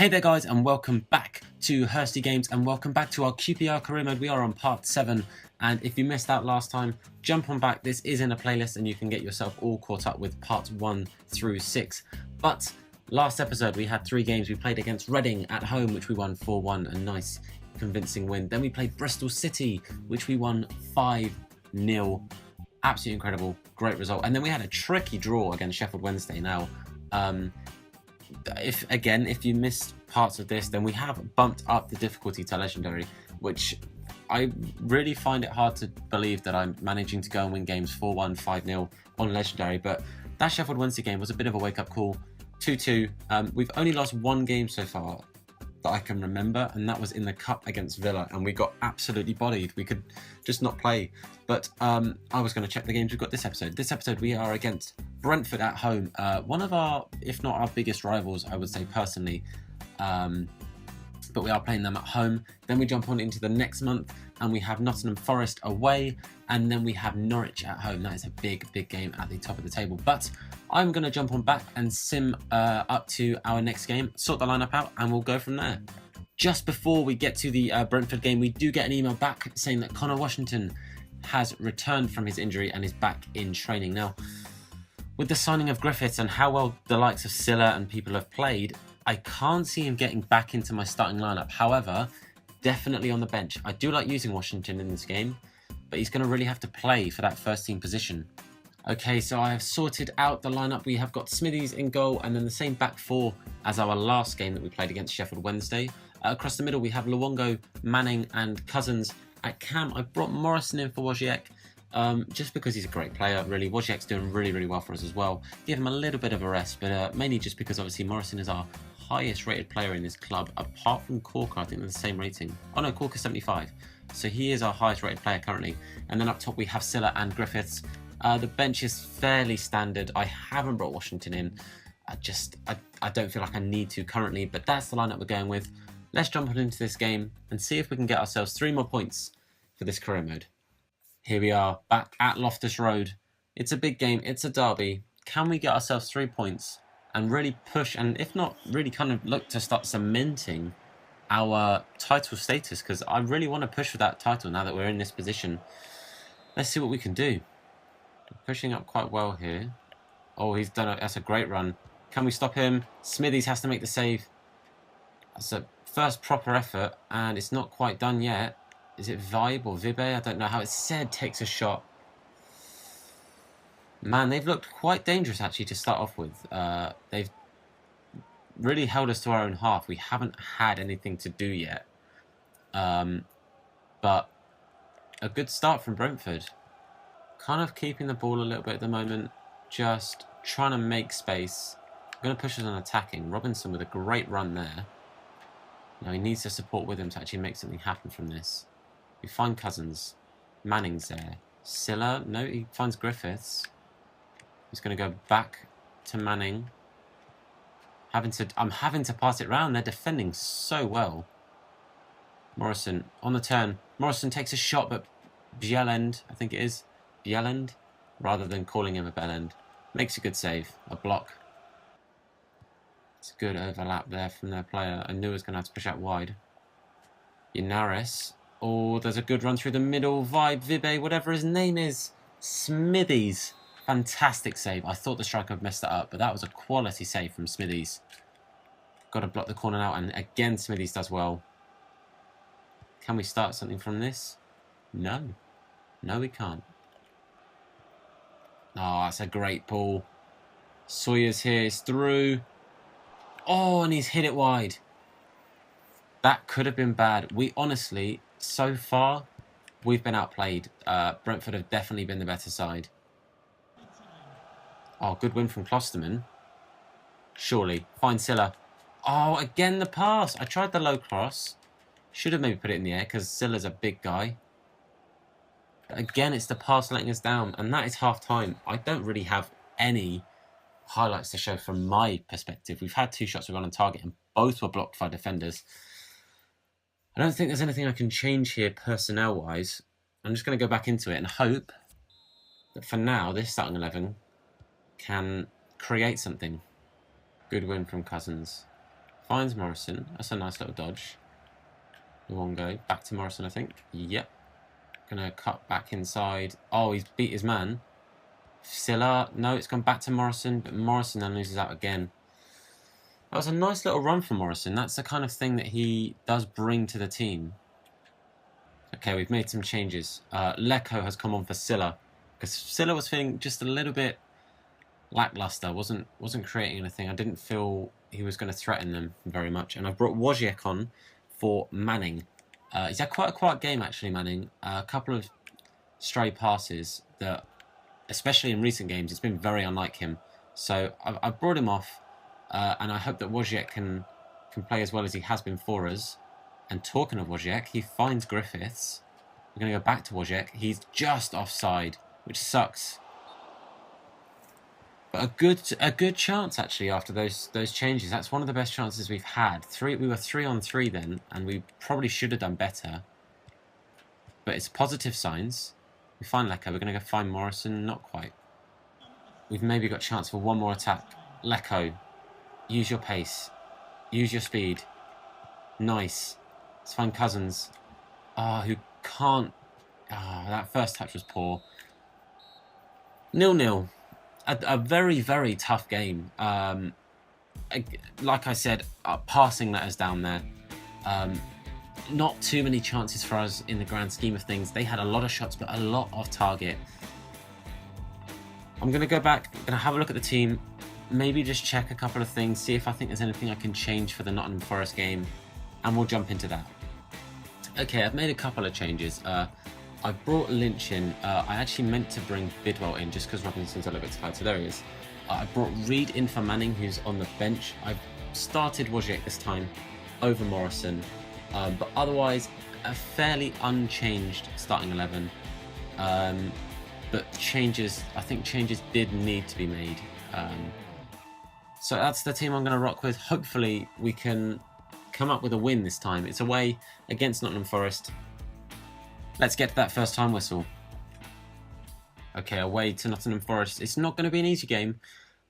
Hey there guys, and welcome back to Hursty Games, and welcome back to our QPR Career Mode. We are on part 7, and if you missed that last time, jump on back. This is in a playlist and you can get yourself all caught up with parts 1 through 6. But last episode we had 3 games. We played against Reading at home, which we won 4-1, a nice convincing win. Then we played Bristol City, which we won 5-0. Absolutely incredible, great result. And then we had a tricky draw against Sheffield Wednesday. Now, if you missed parts of this, then we have bumped up the difficulty to legendary, which I really find it hard to believe that I'm managing to go and win games 4-1, 5-0 on legendary. But that Sheffield Wednesday game was a bit of a wake-up call. 2-2. We've only lost 1 game so far that I can remember, and that was in the cup against Villa, and we got absolutely bodied. We could just not play. But I was going to check the games we've got this episode. This episode we are against Brentford at home, one of our, if not our biggest rivals, I would say personally. But we are playing them at home. Then we jump on into the next month, and we have Nottingham Forest away, and then we have Norwich at home. That is a big game at the top of the table. But I'm going to jump on back and sim up to our next game, sort the lineup out, and we'll go from there. Just before we get to the Brentford game, we do get an email back saying that Connor Washington has returned from his injury and is back in training. Now, with the signing of Griffiths and how well the likes of Silla and people have played, I can't see him getting back into my starting lineup. However, definitely on the bench. I do like using Washington in this game, but he's going to really have to play for that first team position. Okay, so I have sorted out the lineup. We have got Smithies in goal, and then the same back 4 as our last game that we played against Sheffield Wednesday. Across the middle, we have Luongo, Manning, and Cousins. At cam, I brought Morrison in for Wojciech, just because he's a great player, really. Wojciech's doing really well for us as well. Give him a little bit of a rest, but mainly just because obviously Morrison is our highest rated player in this club, apart from Corker. I think they're the same rating. Oh no, Corker 75. So he is our highest rated player currently. And then up top we have Silla and Griffiths. The bench is fairly standard. I haven't brought Washington in. I don't feel like I need to currently, but that's the lineup we're going with. Let's jump on into this game and see if we can get ourselves 3 more points for this career mode. Here we are, back at Loftus Road. It's a big game, it's a derby. Can we get ourselves 3 points and really push, and if not, really kind of look to start cementing our title status? Because I really want to push for that title now that we're in this position. Let's see what we can do. Pushing up quite well here. Oh, that's a great run. Can we stop him? Smithies has to make the save. That's a first proper effort, and it's not quite done yet. Is it Vibe or Vibe? I don't know how it's said. Takes a shot. Man, they've looked quite dangerous actually to start off with. They've really held us to our own half. We haven't had anything to do yet. But a good start from Brentford. Kind of keeping the ball a little bit at the moment. Just trying to make space. I'm going to push us on attacking. Robinson with a great run there. Now he needs the support with him to actually make something happen from this. We find Cousins. Manning's there. Silla. No, he finds Griffiths. He's going to go back to Manning. I'm having to pass it round. They're defending so well. Morrison on the turn. Morrison takes a shot, but Bjelland, I think it is. Bjelland, rather than calling him a Bellend. Makes a good save. A block. It's a good overlap there from their player. I knew I was going to have to push out wide. Inaris. Oh, there's a good run through the middle. Vibe, Vibe, whatever his name is. Smithies. Fantastic save. I thought the striker had messed that up, but that was a quality save from Smithies. Got to block the corner now, and again Smithies does well. Can we start something from this? No. No, we can't. Oh, that's a great ball. Sawyer's here. It's through. Oh, and he's hit it wide. That could have been bad. We honestly, so far, we've been outplayed. Brentford have definitely been the better side. Oh, good win from Klosterman. Surely. Find Silla. Oh, again the pass. I tried the low cross. Should have maybe put it in the air because Silla's a big guy. But again, it's the pass letting us down. And that is half time. I don't really have any highlights to show from my perspective. We've had 2 shots we've gone on target and both were blocked by defenders. I don't think there's anything I can change here personnel-wise. I'm just going to go back into it and hope that for now, this starting 11 can create something. Good win from Cousins. Finds Morrison. That's a nice little dodge. Luongo. Back to Morrison, I think. Yep. Gonna cut back inside. Oh, he's beat his man. Silla. No, it's gone back to Morrison, but Morrison then loses out again. That was a nice little run for Morrison. That's the kind of thing that he does bring to the team. Okay, we've made some changes. Lecco has come on for Silla, because Silla was feeling just a little bit lackluster. Wasn't creating anything. I didn't feel he was going to threaten them very much. And I've brought Wojciech on for Manning. He's had quite a quiet game actually, Manning. A couple of stray passes that, especially in recent games, it's been very unlike him. So I've brought him off, and I hope that Wojciech can play as well as he has been for us. And talking of Wojciech, he finds Griffiths. We're going to go back to Wojciech. He's just offside, which sucks. But a good chance actually after those changes. That's one of the best chances we've had. We were 3-on-3 then, and we probably should have done better. But it's positive signs. We find Lecco. We're going to go find Morrison. Not quite. We've maybe got a chance for one more attack. Lecco, use your pace. Use your speed. Nice. Let's find Cousins. Who can't... that first touch was poor. 0-0. A very, very tough game. Like I said, passing let us down there. Not too many chances for us in the grand scheme of things. They had a lot of shots, but a lot off target. I'm going to go back, I'm going to have a look at the team, maybe just check a couple of things, see if I think there's anything I can change for the Nottingham Forest game, and we'll jump into that. Okay, I've made a couple of changes. I brought Lynch in. I actually meant to bring Bidwell in just because Robinson's a little bit tired, so there he is. I brought Reed in for Manning, who's on the bench. I've started Wojciech this time over Morrison, but otherwise a fairly unchanged starting 11. But I think changes did need to be made. So that's the team I'm going to rock with. Hopefully we can come up with a win this time. It's away against Nottingham Forest. Let's get to that first time whistle. Okay, away to Nottingham Forest. It's not going to be an easy game,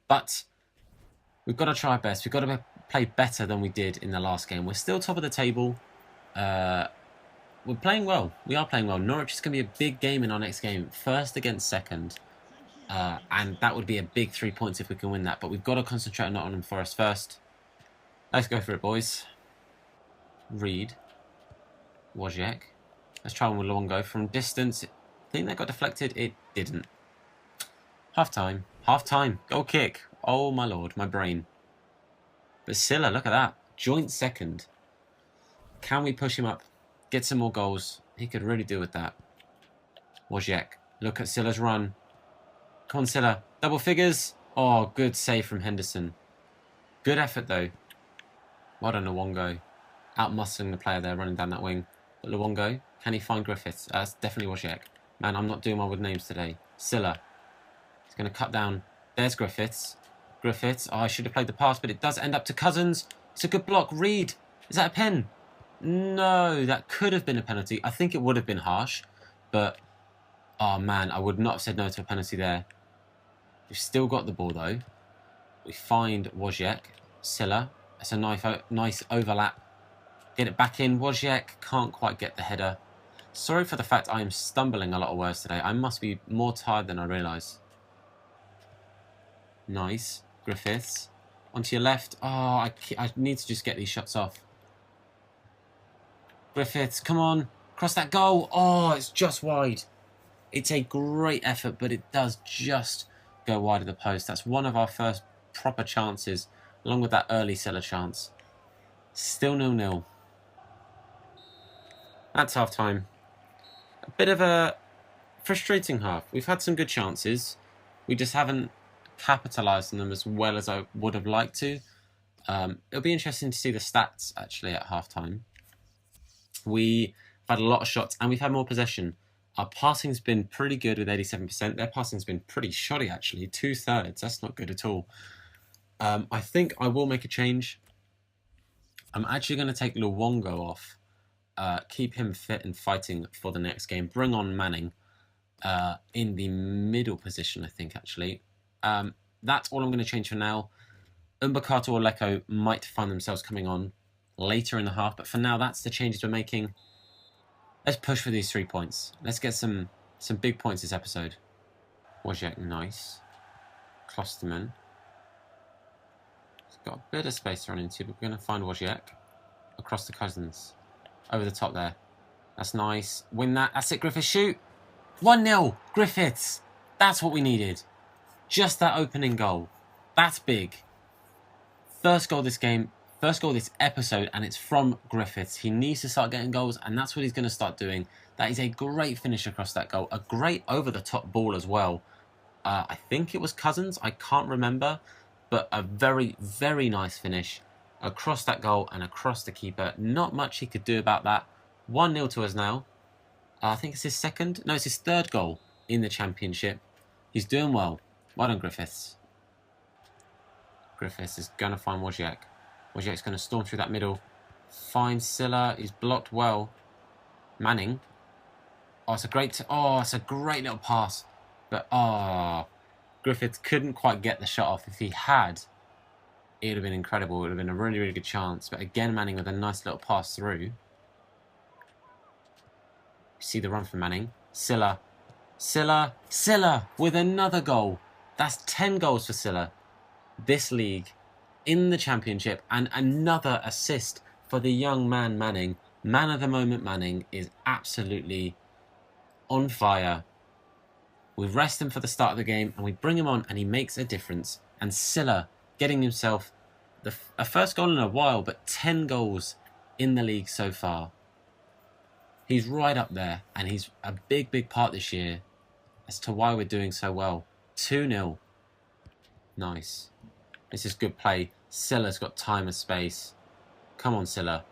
but we've got to try our best. We've got to play better than we did in the last game. We're still top of the table. We're playing well. We are playing well. Norwich is going to be a big game in our next game. First against second. And that would be a big 3 points if we can win that. But we've got to concentrate on Nottingham Forest first. Let's go for it, boys. Reed. Wojciech. Let's try one with Luongo from distance. I think that got deflected. It didn't. Half time. Half time. Goal kick. Oh my lord, my brain. But Silla, look at that. Joint second. Can we push him up? Get some more goals. He could really do with that. Wojciech. Look at Silla's run. Come on, Silla. Double figures. Oh, good save from Henderson. Good effort, though. Well done, Luongo. Out-muscling the player there, running down that wing. But Luongo, can he find Griffiths? That's definitely Wojciech. Man, I'm not doing well with names today. Silla. He's going to cut down. There's Griffiths. Griffiths. Oh, I should have played the pass, but it does end up to Cousins. It's a good block. Reed. Is that a pen? No, that could have been a penalty. I think it would have been harsh, but... oh, man, I would not have said no to a penalty there. We've still got the ball, though. We find Wojciech. Silla. That's a nice overlap. Get it back in. Wojciech can't quite get the header. Sorry for the fact I am stumbling a lot of words today. I must be more tired than I realise. Nice. Griffiths. Onto your left. Oh, I need to just get these shots off. Griffiths, come on. Cross that goal. Oh, it's just wide. It's a great effort, but it does just go wide of the post. That's one of our first proper chances, along with that early Silla chance. Still 0-0. That's half time. A bit of a frustrating half. We've had some good chances. We just haven't capitalised on them as well as I would have liked to. It'll be interesting to see the stats actually at half time. We've had a lot of shots and we've had more possession. Our passing's been pretty good with 87%. Their passing's been pretty shoddy actually. 2/3. That's not good at all. I think I will make a change. I'm actually going to take Luongo off. Keep him fit and fighting for the next game. Bring on Manning in the middle position, I think, actually. That's all I'm going to change for now. Mbakato or Leko might find themselves coming on later in the half, but for now, that's the changes we're making. Let's push for these 3 points. Let's get some big points this episode. Wojciech, nice. Klosterman. He's got a bit of space to run into, but we're going to find Wojciech across the Cousins. Over the top there. That's nice. Win that. That's it, Griffiths. Shoot. 1-0. Griffiths. That's what we needed. Just that opening goal. That's big. First goal this game. First goal this episode, and it's from Griffiths. He needs to start getting goals, and that's what he's going to start doing. That is a great finish across that goal. A great over-the-top ball as well. I think it was Cousins. I can't remember. But a very, very nice finish across that goal and across the keeper. Not much he could do about that. 1-0 to us now. I think it's his second. No, it's his third goal in the Championship. He's doing well. Well done, Griffiths. Griffiths is going to find Wojciech. Wojciech's going to storm through that middle. Find Silla. He's blocked well. Manning. Oh, it's a great little pass. But, Griffiths couldn't quite get the shot off. If he had, it would have been incredible. It would have been a really, really good chance. But again, Manning with a nice little pass through. See the run from Manning. Silla with another goal. That's 10 goals for Silla this league in the Championship, and another assist for the young man Manning. Man of the moment Manning is absolutely on fire. We rest him for the start of the game and we bring him on and he makes a difference. And Silla getting himself a first goal in a while, but 10 goals in the league so far. He's right up there, and he's a big, big part this year as to why we're doing so well. 2-0. Nice. This is good play. Silla's got time and space. Come on, Silla.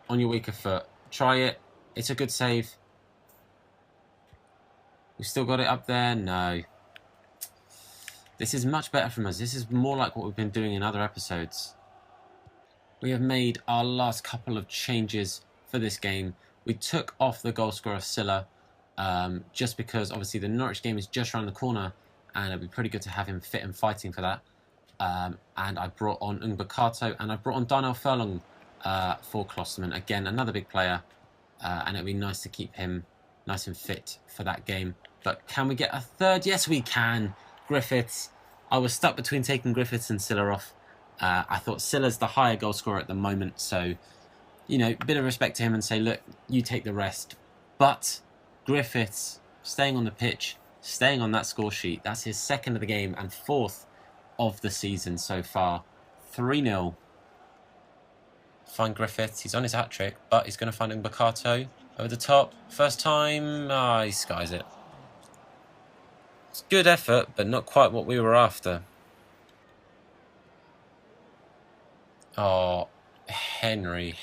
On your weaker foot. Try it. It's a good save. We've still got it up there. No. This is much better from us. This is more like what we've been doing in other episodes. We have made our last couple of changes for this game. We took off the goal scorer Silla just because obviously the Norwich game is just around the corner and it'd be pretty good to have him fit and fighting for that. And I brought on Mbakato and I brought on Darnell Furlong for Klosterman. Again, another big player, and it'd be nice to keep him nice and fit for that game. But can we get a third? Yes, we can. Griffiths. I was stuck between taking Griffiths and Silla off. I thought Silla's the higher goal scorer at the moment, so, you know, a bit of respect to him and say, look, you take the rest. But Griffiths staying on the pitch, staying on that score sheet. That's his second of the game and fourth of the season so far. 3-0. Find Griffiths. He's on his hat-trick, but he's going to find Mbakato over the top. First time. He skies it. It's good effort, but not quite what we were after. Oh, Henry.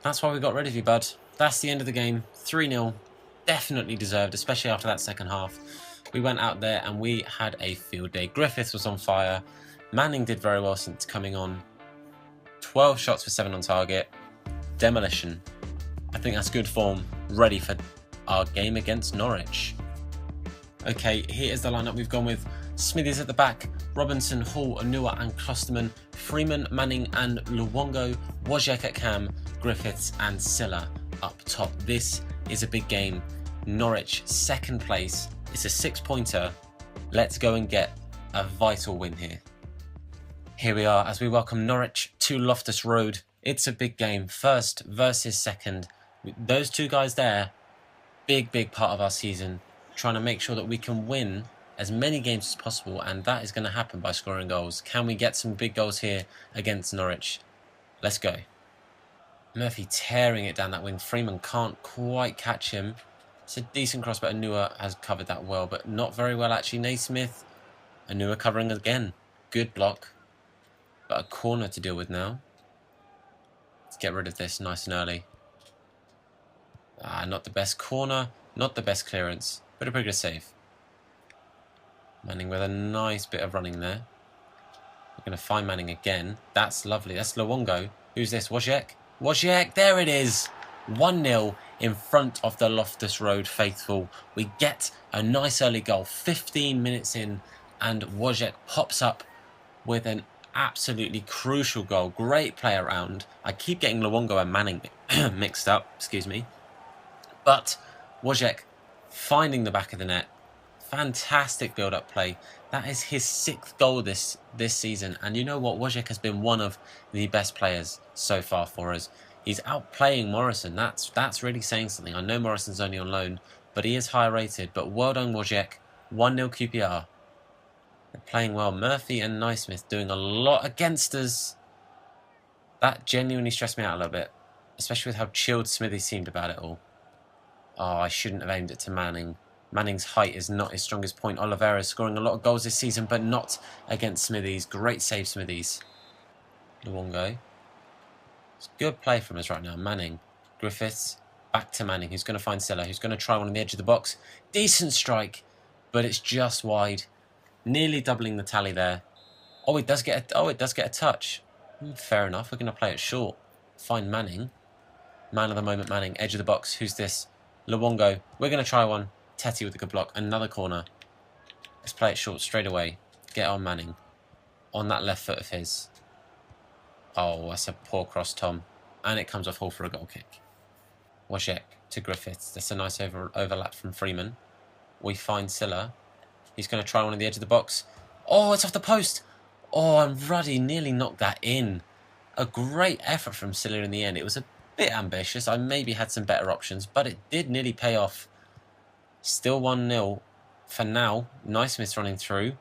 That's why we got rid of you, bud. That's the end of the game. 3-0. Definitely deserved, especially after that second half. We went out there and we had a field day. Griffiths was on fire. Manning did very well since coming on. 12 shots for 7 on target. Demolition. I think that's good form. Ready for our game against Norwich. Okay, here is the lineup we've gone with. Smithies at the back, Robinson, Hall, Onua and Klosterman, Freeman, Manning and Luongo, Wojciech at cam, Griffiths and Silla up top. This is a big game. Norwich, second place. It's a 6-pointer. Let's go and get a vital win here. Here we are as we welcome Norwich to Loftus Road. It's a big game. First versus second. Those two guys there, big part of our season. Trying to make sure that we can win as many games as possible, and that is going to happen by scoring goals. Can we get some big goals here against Norwich? Let's go. Murphy tearing it down that wing. Freeman can't quite catch him. It's a decent cross, but Onua has covered that well, but not very well actually. Naismith, Onua covering again. Good block, but a corner to deal with now. Let's get rid of this nice and early. Not the best corner, not the best clearance, but a pretty good save. Manning with a nice bit of running there. We're going to find Manning again. That's lovely. That's Luongo. Who's this? Wojciech? Wojciech, there it is. 1-0 in front of the Loftus Road faithful. We get a nice early goal. 15 minutes in, And Wojciech pops up with an absolutely crucial goal. Great play around. I keep getting Luongo and Manning mixed up, excuse me. But Wojciech finding the back of the net. Fantastic build-up play. That is his 6th goal this season. And you know what? Wojciech has been one of the best players so far for us. He's outplaying Morrison. That's really saying something. I know Morrison's only on loan, but he is high rated. But well done, Wojciech. 1-0 QPR. They're playing well. Murphy and Naismith doing a lot against us. That genuinely stressed me out a little bit, especially with how chilled Smithy seemed about it all. Oh, I shouldn't have aimed it to Manning. Manning's height is not his strongest point. Oliveira's scoring a lot of goals this season, but not against Smithies. Great save, Smithies. Luongo. It's good play from us right now. Manning. Griffiths. Back to Manning, who's going to find Silla, who's going to try one on the edge of the box. Decent strike, but it's just wide. Nearly doubling the tally there. Oh, it does get a touch. Fair enough. We're going to play it short. Find Manning. Man of the moment, Manning. Edge of the box. Who's this? Luongo. We're going to try one. Tetty with a good block. Another corner. Let's play it short straight away. Get on Manning. On that left foot of his. Oh, that's a poor cross, Tom. And it comes off Hall for a goal kick. Wojciech to Griffiths. That's a nice overlap from Freeman. We find Silla. He's going to try one at the edge of the box. Oh, it's off the post. Oh, and Ruddy nearly knocked that in. A great effort from Silla in the end. It was a bit ambitious. I maybe had some better options, but it did nearly pay off. Still 1-0 for now. Naismith's running through.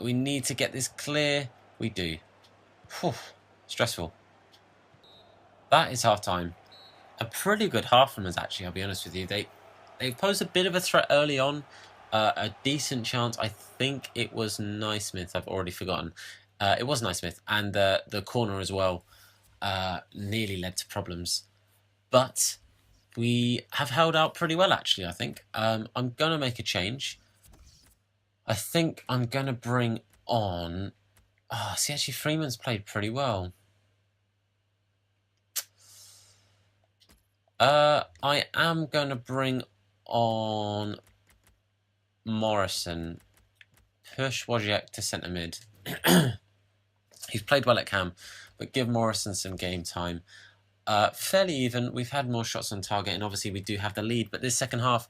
We need to get this clear. We do. Whew. Stressful. That is half-time. A pretty good half from us, actually, I'll be honest with you. They posed a bit of a threat early on. A decent chance. I think it was Naismith. I've already forgotten. It was Naismith. And the corner as well nearly led to problems. But we have held out pretty well, actually, I think. I'm going to make a change. I think I'm going to bring on... Oh, see, actually, Freeman's played pretty well. I am going to bring on Morrison. Push Wojciech to centre mid. He's played well at Cam, but give Morrison some game time. Fairly even. We've had more shots on target, and obviously we do have the lead. But this second half,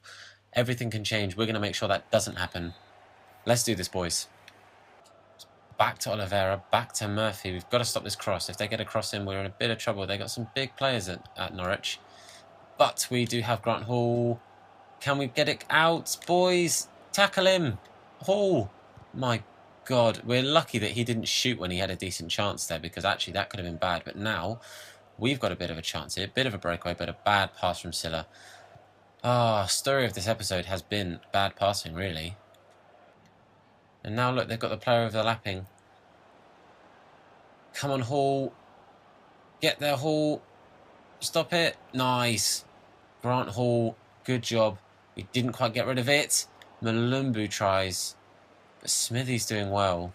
everything can change. We're going to make sure that doesn't happen. Let's do this, boys. Back to Oliveira, back to Murphy. We've got to stop this cross. If they get a cross in, we're in a bit of trouble. They've got some big players at Norwich. But we do have Grant Hall. Can we get it out, boys? Tackle him. Hall. My God. We're lucky that he didn't shoot when he had a decent chance there, because actually that could have been bad. But now we've got a bit of a chance here. Bit of a breakaway, but a bad pass from Silla. Story of this episode has been bad passing, really. And now look, they've got the player overlapping. Come on, Hall. Get there, Hall. Stop it. Nice. Grant Hall, good job. We didn't quite get rid of it. Malumbu tries. But Smithy's doing well.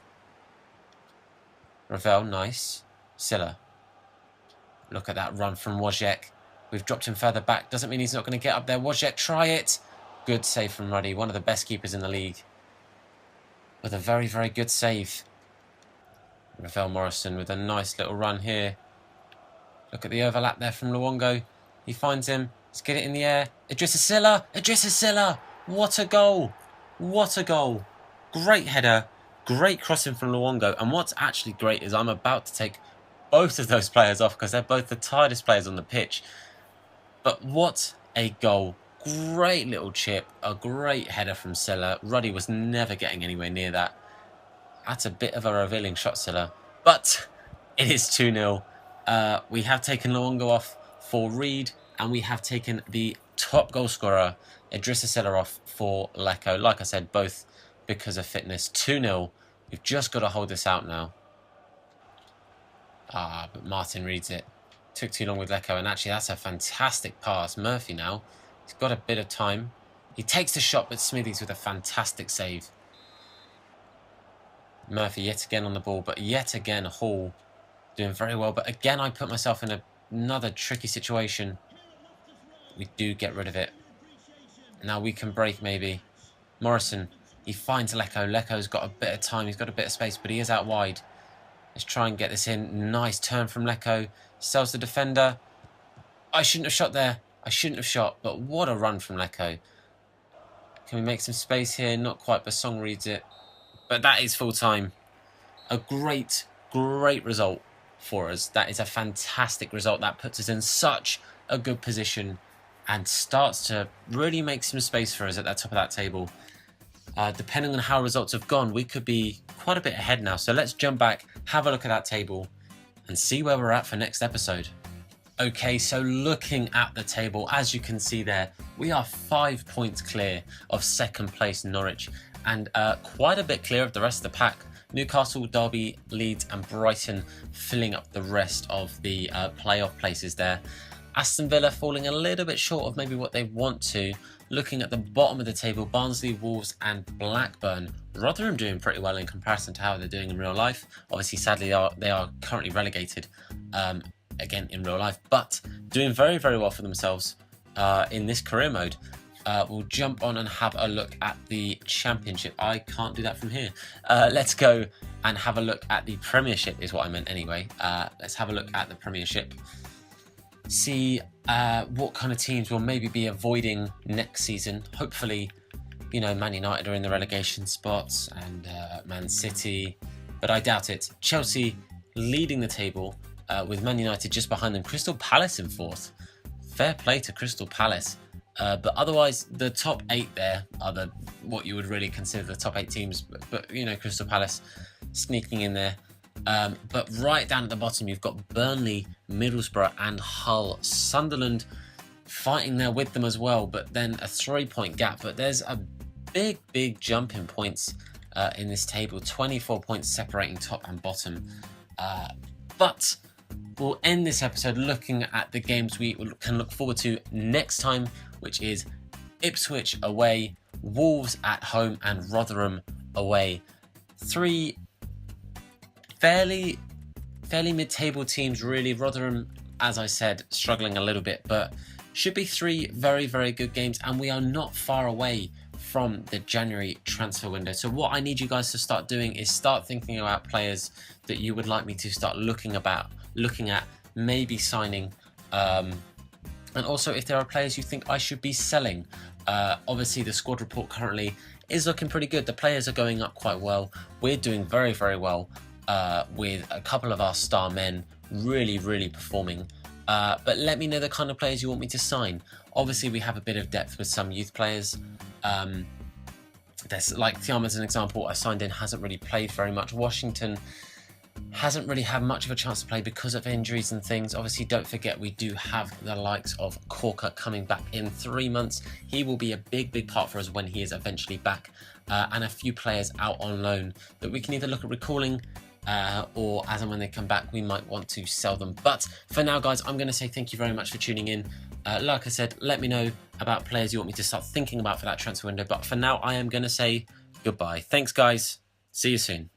Ravel, nice. Silla. Look at that run from Wojciech. We've dropped him further back. Doesn't mean he's not going to get up there. Wojciech, try it. Good save from Ruddy. One of the best keepers in the league. With a very, very good save. Ravel Morrison with a nice little run here. Look at the overlap there from Luongo. He finds him. Let's get it in the air. Idrissa Silla. Idrissa Silla. What a goal. What a goal. Great header. Great crossing from Luongo. And what's actually great is I'm about to take both of those players off because they're both the tiredest players on the pitch. But what a goal. Great little chip. A great header from Silla. Ruddy was never getting anywhere near that. That's a bit of a revealing shot, Silla. But it is 2-0. We have taken Luongo off for Reed, and we have taken the top goal scorer, Idrissa Silla, off for Lecco. Like I said, both because of fitness. 2-0. We've just got to hold this out now. But Martin reads it. Took too long with Lecco, and actually that's a fantastic pass. Murphy now. He's got a bit of time. He takes the shot, but Smithies with a fantastic save. Murphy yet again on the ball, but yet again Hall doing very well. But again, I put myself in another tricky situation. We do get rid of it. Now we can break maybe. Morrison. He finds Lecco. Lecco's got a bit of time. He's got a bit of space, but he is out wide. Let's try and get this in. Nice turn from Lecco. Sells the defender. I shouldn't have shot there. I shouldn't have shot, but what a run from Lecco. Can we make some space here? Not quite, but Song reads it. But that is full time. A great result for us. That is a fantastic result. That puts us in such a good position and starts to really make some space for us at the top of that table. Depending on how results have gone, we could be quite a bit ahead now. So let's jump back, have a look at that table and see where we're at for next episode. Okay, so looking at the table, as you can see there, we are 5 points clear of second place Norwich and quite a bit clear of the rest of the pack. Newcastle, Derby, Leeds and Brighton filling up the rest of the playoff places there. Aston Villa falling a little bit short of maybe what they want to. Looking at the bottom of the table, Barnsley, Wolves and Blackburn. Rotherham doing pretty well in comparison to how they're doing in real life. Obviously, sadly, they are currently relegated again in real life, but doing very well for themselves in this career mode. We'll jump on and have a look at the Championship. I can't do that from here. Let's go and have a look at the Premiership is what I meant anyway. Let's have a look at the Premiership. See what kind of teams will maybe be avoiding next season. Hopefully, you know, Man United are in the relegation spots and Man City, but I doubt it. Chelsea leading the table with Man United just behind them. Crystal Palace in 4th. Fair play to Crystal Palace. But otherwise, the top 8 there are what you would really consider the top 8 teams. But you know, Crystal Palace sneaking in there. But right down at the bottom, you've got Burnley, Middlesbrough and Hull. Sunderland fighting there with them as well, but then a 3-point gap. But there's a big jump in points in this table. 24 points separating top and bottom. But we'll end this episode looking at the games we can look forward to next time, which is Ipswich away, Wolves at home and Rotherham away. 3 fairly mid-table teams really. Rotherham, as I said, struggling a little bit, but should be 3 very good games, and we are not far away from the January transfer window. So what I need you guys to start doing is start thinking about players that you would like me to start looking at, maybe signing, and also if there are players you think I should be selling. Obviously the squad report currently is looking pretty good. The players are going up quite well. We're doing very well with a couple of our star men really performing. But let me know the kind of players you want me to sign. Obviously we have a bit of depth with some youth players. There's like Thiam as an example, I signed in, hasn't really played very much. Washington hasn't really had much of a chance to play because of injuries and things. Obviously, don't forget we do have the likes of Corker coming back in 3 months. He will be a big part for us when he is eventually back, and a few players out on loan that we can either look at recalling or as and when they come back, we might want to sell them. But for now, guys, I'm going to say thank you very much for tuning in. Like I said, let me know about players you want me to start thinking about for that transfer window. But for now, I am going to say goodbye. Thanks, guys. See you soon.